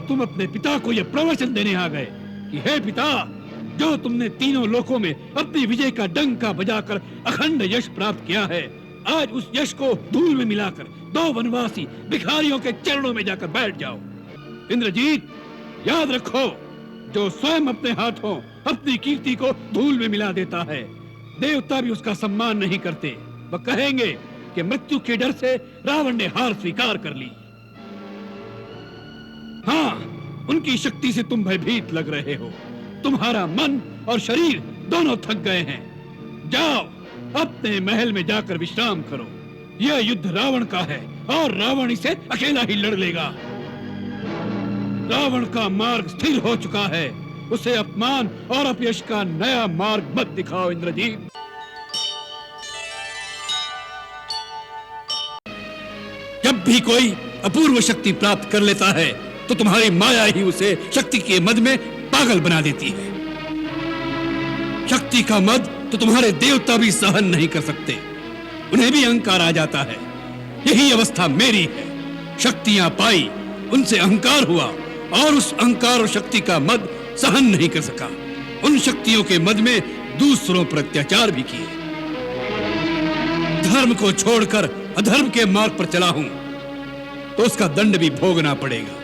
तुम अपने पिता को यह प्रवचन देने आ गए कि हे पिता, जो तुमने तीनों लोकों में अपनी विजय का डंका बजाकर अखंड यश प्राप्त किया है, आज उस यश को धूल में मिलाकर दो वनवासी भिखारियों के चरणों में जाकर बैठ जाओ। इंद्रजीत, याद रखो, जो स्वयं अपने हाथों अपनी कीर्ति को धूल में मिला देता है, देवता भी उसका सम्मान नहीं करते। वह कहेंगे कि मृत्यु के डर से रावण ने हार स्वीकार कर ली। हाँ, उनकी शक्ति से तुम भयभीत लग रहे हो। तुम्हारा मन और शरीर दोनों थक गए हैं। जाओ, अपने महल में जाकर विश्राम करो। यह युद्ध रावण का है और रावण इसे अकेला ही लड़ लेगा। रावण का मार्ग स्थिर हो चुका है, उसे अपमान और अपयश का नया मार्ग मत दिखाओ इंद्रजीत। जब भी कोई अपूर्व शक्ति प्राप्त कर लेता है तो तुम्हारी माया ही उसे शक्ति के मद में पागल बना देती है। शक्ति का मद तो तुम्हारे देवता भी सहन नहीं कर सकते, उन्हें भी अहंकार आ जाता है। यही अवस्था मेरी है। शक्तियां पाई, उनसे अहंकार हुआ और उस अहंकार और शक्ति का मद सहन नहीं कर सका। उन शक्तियों के मद में दूसरों पर अत्याचार भी किए। धर्म को छोड़कर अधर्म के मार्ग पर चला हूं तो उसका दंड भी भोगना पड़ेगा,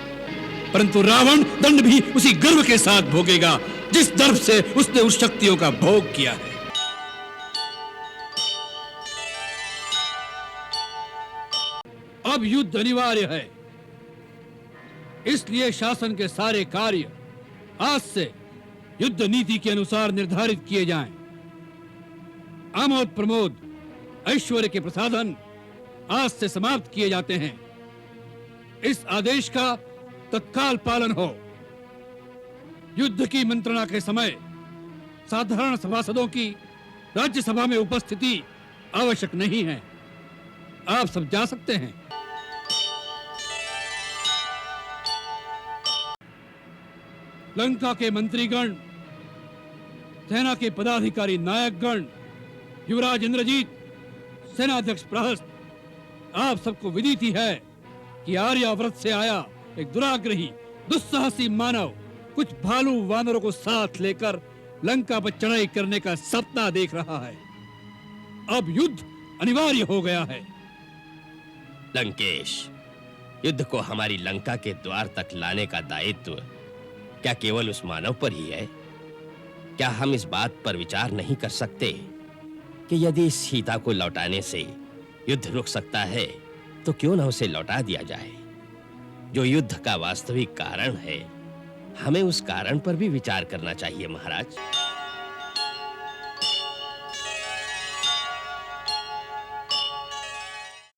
परंतु रावण दंड भी उसी गर्व के साथ भोगेगा जिस दर्प से उसने उस शक्तियों का भोग किया है। अब युद्ध अनिवार्य है, इसलिए शासन के सारे कार्य आज से युद्ध नीति के अनुसार निर्धारित किए जाएं। आमोद प्रमोद, ऐश्वर्य के प्रसाधन आज से समाप्त किए जाते हैं। इस आदेश का तत्काल पालन हो। युद्ध की मंत्रणा के समय साधारण सभासदों की राज्यसभा में उपस्थिति आवश्यक नहीं है। आप सब जा सकते हैं। लंका के मंत्रीगण, सेना के पदाधिकारी नायकगण, युवराज इंद्रजीत, सेनाध्यक्ष प्रहस्त, आप सबको विदित ही है कि आर्याव्रत से आया एक दुराग्रही दुस्साहसी मानव कुछ भालू वानरों को साथ लेकर लंका पर चढ़ाई करने का सपना देख रहा है। अब युद्ध अनिवार्य हो गया है। लंकेश, युद्ध को हमारी लंका के द्वार तक लाने का दायित्व क्या केवल उस मानव पर ही है? क्या हम इस बात पर विचार नहीं कर सकते कि यदि सीता को लौटाने से युद्ध रुक सकता है तो क्यों न उसे लौटा दिया जाए? जो युद्ध का वास्तविक कारण है, हमें उस कारण पर भी विचार करना चाहिए महाराज।